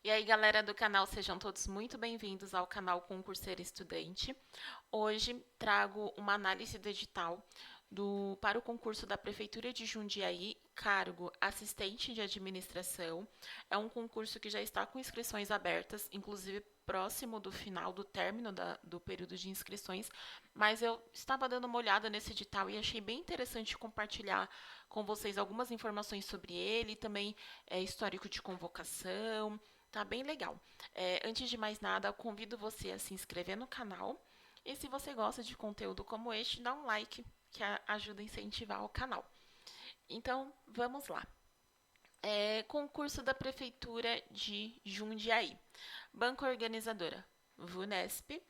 E aí, galera do canal, sejam todos muito bem-vindos ao canal Concurseiro Estudante. Hoje trago uma análise do edital para o concurso da Prefeitura de Jundiaí, cargo assistente de administração. É um concurso que já está com inscrições abertas, inclusive próximo do final do término do período de inscrições, mas eu estava dando uma olhada nesse edital e achei bem interessante compartilhar com vocês algumas informações sobre ele, também histórico de convocação. Tá bem legal. Antes de mais nada, eu convido você a se inscrever no canal. E se você gosta de conteúdo como este, dá um like, que ajuda a incentivar o canal. Então, vamos lá. Concurso da Prefeitura de Jundiaí. Banca organizadora, VUNESP.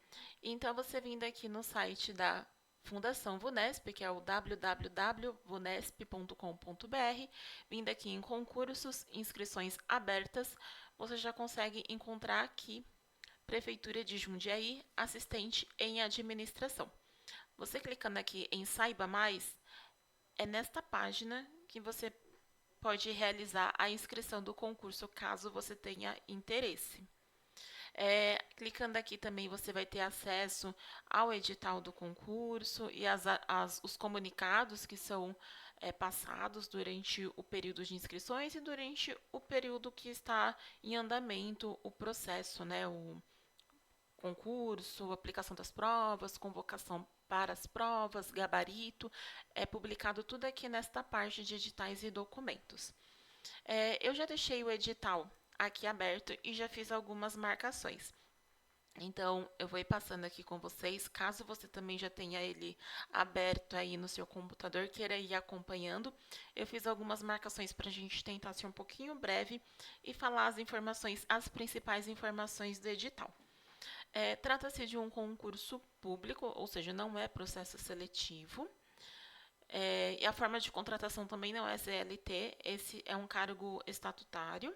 Então, você vindo aqui no site da Fundação VUNESP, que é o www.vunesp.com.br, vindo aqui em concursos, inscrições abertas, você já consegue encontrar aqui Prefeitura de Jundiaí, assistente em administração. Você clicando aqui em Saiba Mais, é nesta página que você pode realizar a inscrição do concurso caso você tenha interesse. Clicando aqui também você vai ter acesso ao edital do concurso e os comunicados que são passados durante o período de inscrições e durante o período que está em andamento o processo, né? O concurso, aplicação das provas, convocação para as provas, gabarito, é publicado tudo aqui nesta parte de editais e documentos. Eu já deixei o edital aqui aberto e já fiz algumas marcações. Então, eu vou ir passando aqui com vocês, caso você também já tenha ele aberto aí no seu computador, queira ir acompanhando. Eu fiz algumas marcações para a gente tentar ser um pouquinho breve e falar as informações, as principais informações do edital. Trata-se de um concurso público, ou seja, não é processo seletivo. E a forma de contratação também não é CLT, esse é um cargo estatutário.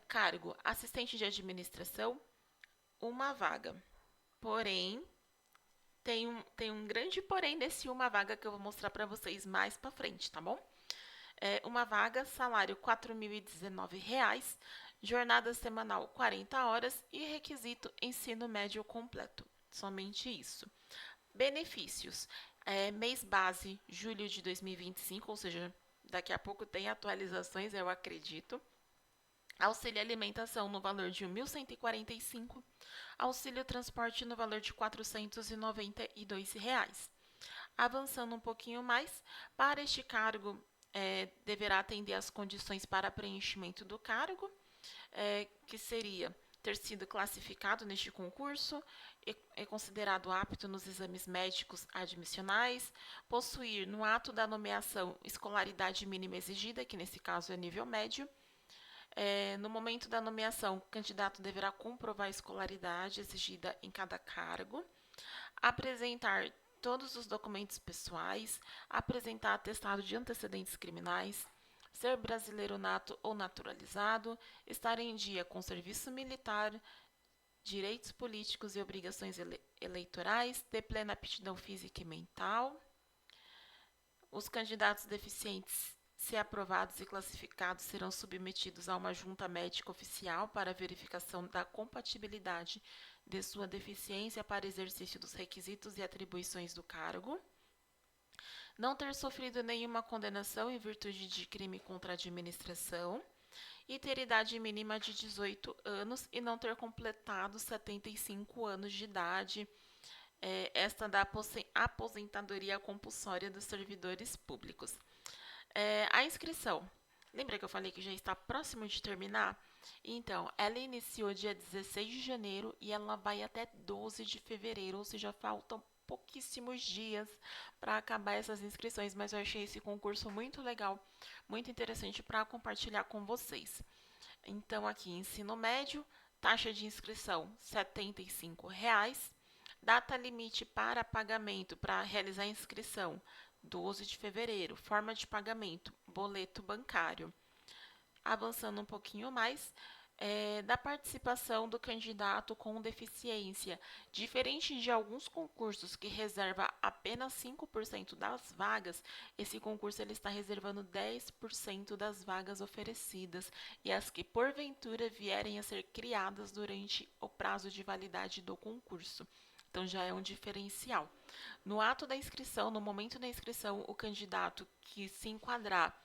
Cargo assistente de administração, uma vaga. Porém, tem um grande porém nesse uma vaga que eu vou mostrar para vocês mais para frente, tá bom? Uma vaga, salário R$ 4.019, jornada semanal 40 horas e requisito ensino médio completo. Somente isso. Benefícios. Mês base, julho de 2025, ou seja, daqui a pouco tem atualizações, eu acredito. Auxílio alimentação no valor de R$ 1.145. Auxílio transporte no valor de R$ 492. Avançando um pouquinho mais, para este cargo, deverá atender às condições para preenchimento do cargo, que seria ter sido classificado neste concurso, é considerado apto nos exames médicos admissionais, possuir no ato da nomeação escolaridade mínima exigida, que nesse caso é nível médio. No momento da nomeação, o candidato deverá comprovar a escolaridade exigida em cada cargo, apresentar todos os documentos pessoais, apresentar atestado de antecedentes criminais, ser brasileiro nato ou naturalizado, estar em dia com serviço militar, direitos políticos e obrigações eleitorais, ter plena aptidão física e mental. Os candidatos deficientes, se aprovados e classificados, serão submetidos a uma junta médica oficial para verificação da compatibilidade de sua deficiência para exercício dos requisitos e atribuições do cargo. Não ter sofrido nenhuma condenação em virtude de crime contra a administração e ter idade mínima de 18 anos e não ter completado 75 anos de idade, esta da aposentadoria compulsória dos servidores públicos. A inscrição, lembra que eu falei que já está próximo de terminar? Então, ela iniciou dia 16 de janeiro e ela vai até 12 de fevereiro, ou seja, faltam pouquíssimos dias para acabar essas inscrições, mas eu achei esse concurso muito legal, muito interessante para compartilhar com vocês. Então, aqui, ensino médio, taxa de inscrição R$ 75. Data limite para pagamento para realizar a inscrição 12 de fevereiro. Forma de pagamento, boleto bancário. Avançando um pouquinho mais, Da participação do candidato com deficiência. Diferente de alguns concursos que reserva apenas 5% das vagas, esse concurso ele está reservando 10% das vagas oferecidas e as que porventura vierem a ser criadas durante o prazo de validade do concurso. Então já é um diferencial. No ato da inscrição, no momento da inscrição, o candidato que se enquadrar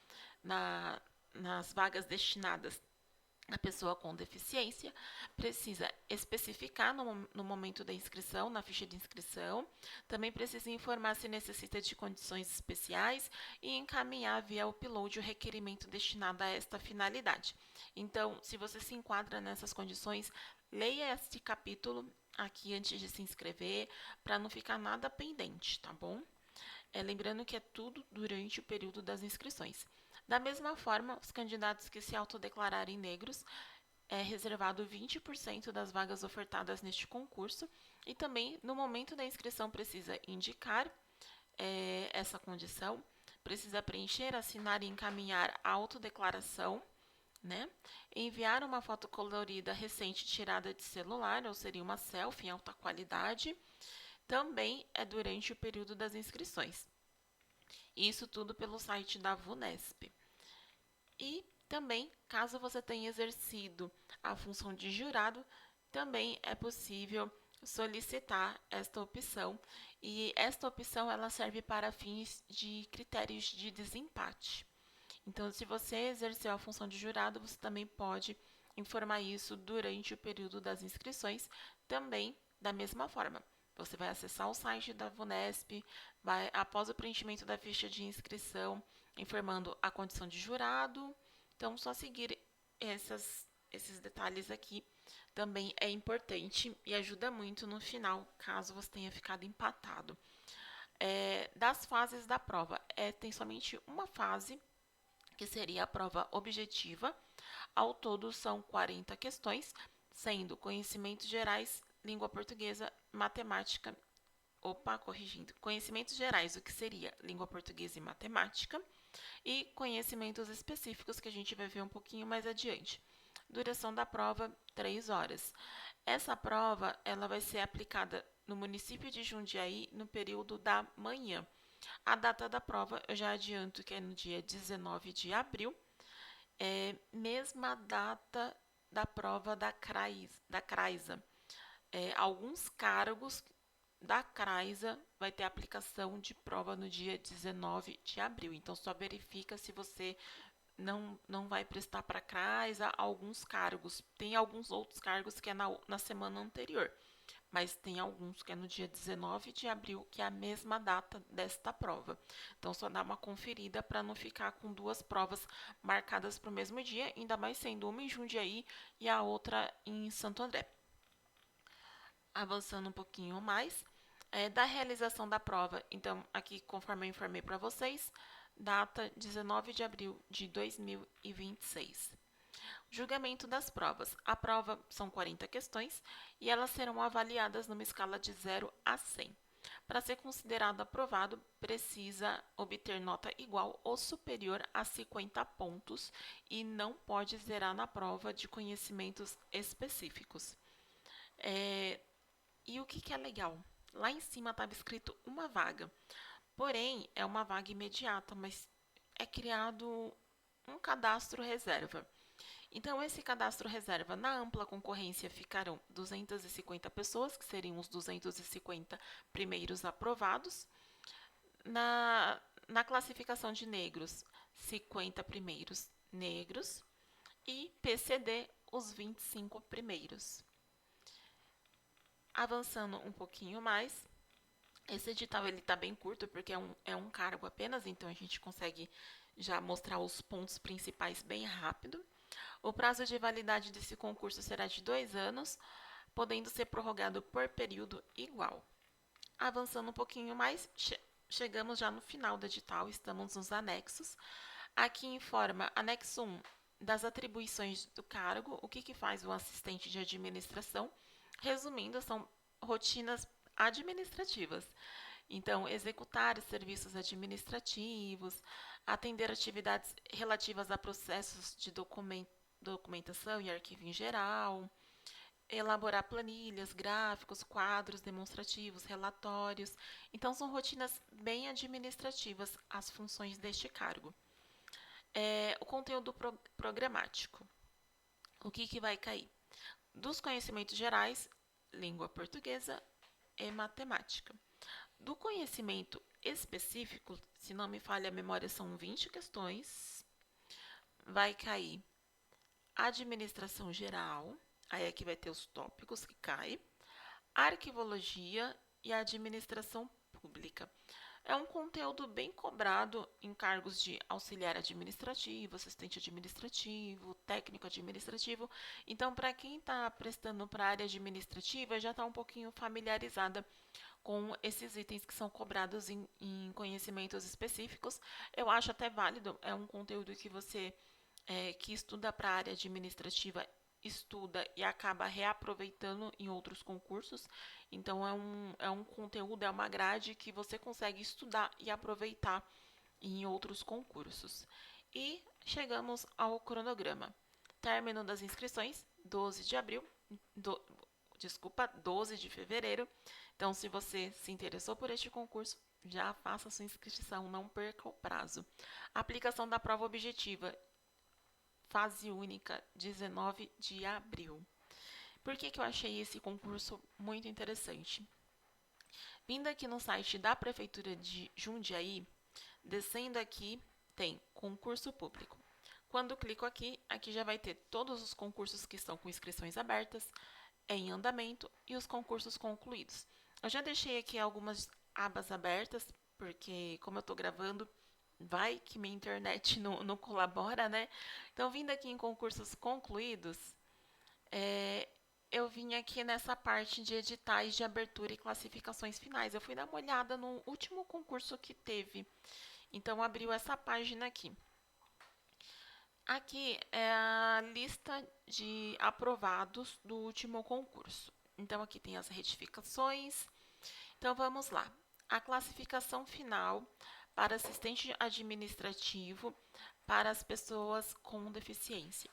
nas vagas destinadas a pessoa com deficiência precisa especificar no momento da inscrição, na ficha de inscrição, também precisa informar se necessita de condições especiais e encaminhar via upload o requerimento destinado a esta finalidade. Então, se você se enquadra nessas condições, leia este capítulo aqui antes de se inscrever, para não ficar nada pendente, tá bom? Lembrando que é tudo durante o período das inscrições. Da mesma forma, os candidatos que se autodeclararem negros é reservado 20% das vagas ofertadas neste concurso e também no momento da inscrição precisa indicar essa condição, precisa preencher, assinar e encaminhar a autodeclaração, né? Enviar uma foto colorida recente tirada de celular, ou seria uma selfie em alta qualidade, também é durante o período das inscrições. Isso tudo pelo site da VUNESP. E também, caso você tenha exercido a função de jurado, também é possível solicitar esta opção. E esta opção ela serve para fins de critérios de desempate. Então, se você exerceu a função de jurado, você também pode informar isso durante o período das inscrições, também da mesma forma. Você vai acessar o site da VUNESP, vai, após o preenchimento da ficha de inscrição, informando a condição de jurado. Então, só seguir esses detalhes aqui também é importante e ajuda muito no final, caso você tenha ficado empatado. Das fases da prova, tem somente uma fase, que seria a prova objetiva. Ao todo, são 40 questões, sendo conhecimentos gerais, língua portuguesa, matemática. Corrigindo. Conhecimentos gerais, o que seria língua portuguesa e matemática, e conhecimentos específicos, que a gente vai ver um pouquinho mais adiante. Duração da prova, 3 horas. Essa prova ela vai ser aplicada no município de Jundiaí no período da manhã. A data da prova eu já adianto que é no dia 19 de abril, mesma data da prova da CRAISA. Alguns cargos da CRAISA vai ter aplicação de prova no dia 19 de abril. Então, só verifica se você não vai prestar para a CRAISA alguns cargos. Tem alguns outros cargos que é na semana anterior, mas tem alguns que é no dia 19 de abril, que é a mesma data desta prova. Então, só dá uma conferida para não ficar com duas provas marcadas para o mesmo dia, ainda mais sendo uma em Jundiaí e a outra em Santo André. Avançando um pouquinho mais, da realização da prova. Então, aqui, conforme eu informei para vocês, data 19 de abril de 2026. Julgamento das provas. A prova são 40 questões e elas serão avaliadas numa escala de 0 a 100. Para ser considerado aprovado, precisa obter nota igual ou superior a 50 pontos e não pode zerar na prova de conhecimentos específicos. E o que é legal? Lá em cima estava escrito uma vaga, porém é uma vaga imediata, mas é criado um cadastro reserva. Então, esse cadastro reserva, na ampla concorrência, ficarão 250 pessoas, que seriam os 250 primeiros aprovados. Na classificação de negros, 50 primeiros negros. E PCD, os 25 primeiros. Avançando um pouquinho mais, esse edital ele está bem curto, porque é um cargo apenas, então a gente consegue já mostrar os pontos principais bem rápido. O prazo de validade desse concurso será de 2 anos, podendo ser prorrogado por período igual. Avançando um pouquinho mais, chegamos já no final do edital, estamos nos anexos. Aqui informa, anexo 1, das atribuições do cargo, o que faz o assistente de administração. Resumindo, são rotinas administrativas. Então, executar serviços administrativos, atender atividades relativas a processos documentação e arquivo em geral, elaborar planilhas, gráficos, quadros demonstrativos, relatórios. Então, são rotinas bem administrativas as funções deste cargo. O conteúdo programático. O que vai cair? Dos conhecimentos gerais, língua portuguesa e matemática. Do conhecimento específico, se não me falha a memória, são 20 questões. Vai cair administração geral, aí aqui vai ter os tópicos que caem, arquivologia e administração pública. É um conteúdo bem cobrado em cargos de auxiliar administrativo, assistente administrativo, técnico administrativo. Então, para quem está prestando para a área administrativa, já está um pouquinho familiarizada com esses itens que são cobrados em conhecimentos específicos. Eu acho até válido, é um conteúdo que você que estuda para a área administrativa estuda e acaba reaproveitando em outros concursos. Então, é um conteúdo, é uma grade que você consegue estudar e aproveitar em outros concursos. E chegamos ao cronograma. Término das inscrições, 12 de abril, 12 de fevereiro. Então, se você se interessou por este concurso, já faça sua inscrição, não perca o prazo. Aplicação da prova objetiva, fase única, 19 de abril. Por que eu achei esse concurso muito interessante? Vindo aqui no site da Prefeitura de Jundiaí, descendo aqui, tem concurso público. Quando clico aqui, aqui já vai ter todos os concursos que estão com inscrições abertas, em andamento e os concursos concluídos. Eu já deixei aqui algumas abas abertas, porque como eu estou gravando, vai que minha internet não colabora, né? Então, vindo aqui em concursos concluídos, eu vim aqui nessa parte de editais de abertura e classificações finais. Eu fui dar uma olhada no último concurso que teve. Então, abriu essa página aqui. Aqui é a lista de aprovados do último concurso. Então, aqui tem as retificações. Então, vamos lá. A classificação final para assistente administrativo para as pessoas com deficiência.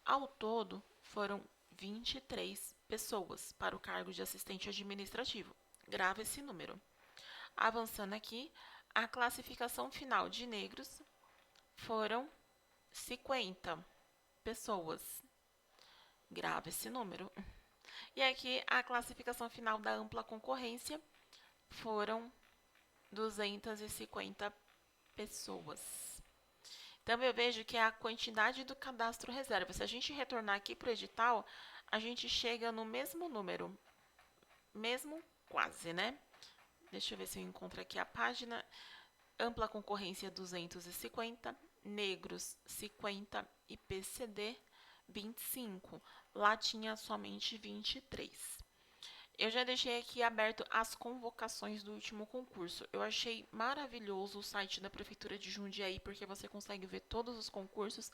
Ao todo, foram 23 pessoas para o cargo de assistente administrativo. Grava esse número. Avançando aqui, a classificação final de negros foram 50 pessoas. Grava esse número. E aqui, a classificação final da ampla concorrência foram 250 pessoas. Então, eu vejo que é a quantidade do cadastro reserva. Se a gente retornar aqui para o edital, a gente chega no mesmo número. Mesmo quase, né? Deixa eu ver se eu encontro aqui a página. Ampla concorrência 250, negros 50 e PCD 25. Lá tinha somente 23. Eu já deixei aqui aberto as convocações do último concurso. Eu achei maravilhoso o site da Prefeitura de Jundiaí, porque você consegue ver todos os concursos.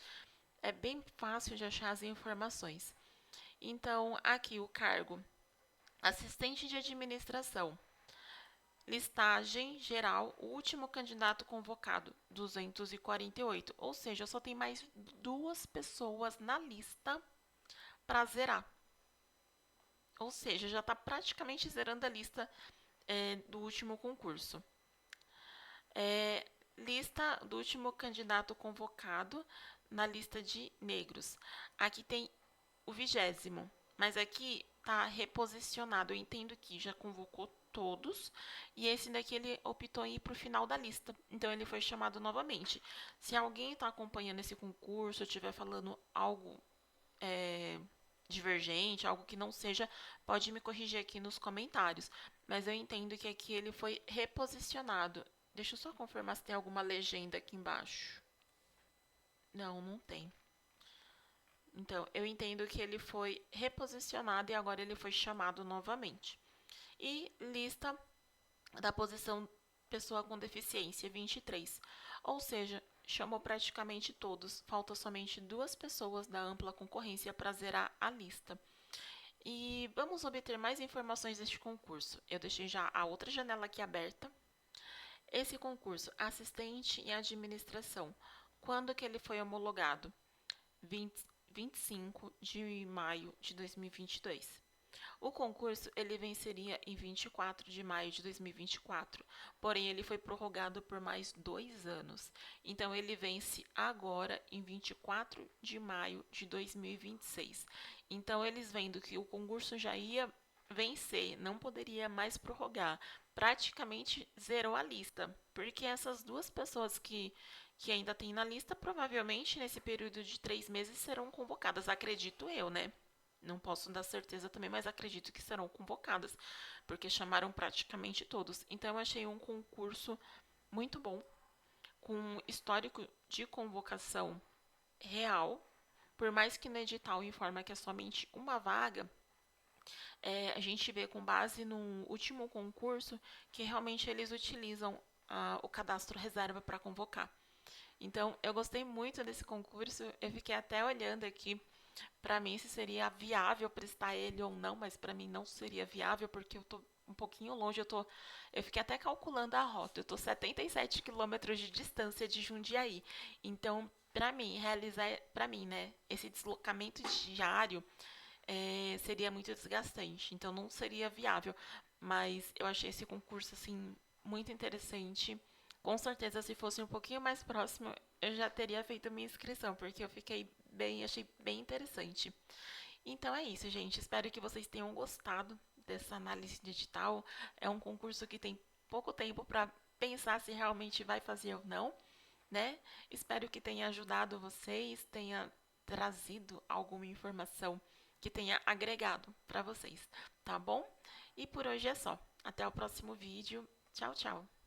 É bem fácil de achar as informações. Então, aqui o cargo: assistente de administração. Listagem geral, o último candidato convocado, 248. Ou seja, só tem mais 2 pessoas na lista para zerar. Ou seja, já está praticamente zerando a lista do último concurso. Lista do último candidato convocado na lista de negros. Aqui tem o 20º, mas aqui está reposicionado. Eu entendo que já convocou todos e esse daqui ele optou em ir para o final da lista. Então ele foi chamado novamente. Se alguém está acompanhando esse concurso, estiver falando algo divergente, algo que não seja, pode me corrigir aqui nos comentários. Mas eu entendo que aqui ele foi reposicionado. Deixa eu só confirmar se tem alguma legenda aqui embaixo. Não, não tem. Então, eu entendo que ele foi reposicionado e agora ele foi chamado novamente. E lista da posição pessoa com deficiência, 23. Ou seja, chamou praticamente todos. Falta somente 2 pessoas da ampla concorrência para zerar a lista. E vamos obter mais informações deste concurso. Eu deixei já a outra janela aqui aberta. Esse concurso, assistente em administração, quando que ele foi homologado? 25 de maio de 2022. O concurso ele venceria em 24 de maio de 2024, porém ele foi prorrogado por mais 2 anos. Então ele vence agora em 24 de maio de 2026. Então eles vendo que o concurso já ia vencer, não poderia mais prorrogar, praticamente zerou a lista, porque essas duas pessoas que ainda tem na lista, provavelmente nesse período de 3 meses serão convocadas, acredito eu, né? Não posso dar certeza também, mas acredito que serão convocadas, porque chamaram praticamente todos. Então, eu achei um concurso muito bom, com histórico de convocação real. Por mais que no edital informa que é somente uma vaga, a gente vê com base no último concurso que realmente eles utilizam o cadastro reserva para convocar. Então, eu gostei muito desse concurso. Eu fiquei até olhando aqui para mim se seria viável prestar ele ou não, mas para mim não seria viável porque eu tô um pouquinho longe, eu fiquei até calculando a rota. Eu tô 77 quilômetros de distância de Jundiaí. Então, para mim realizar, para mim, né, esse deslocamento diário seria muito desgastante. Então, não seria viável. Mas eu achei esse concurso assim muito interessante. Com certeza, se fosse um pouquinho mais próximo, eu já teria feito minha inscrição, porque eu fiquei bem, achei bem interessante. Então é isso, gente. Espero que vocês tenham gostado dessa análise digital. É um concurso que tem pouco tempo para pensar se realmente vai fazer ou não, né? Espero que tenha ajudado vocês, tenha trazido alguma informação que tenha agregado para vocês, tá bom? E por hoje é só. Até o próximo vídeo. Tchau, tchau.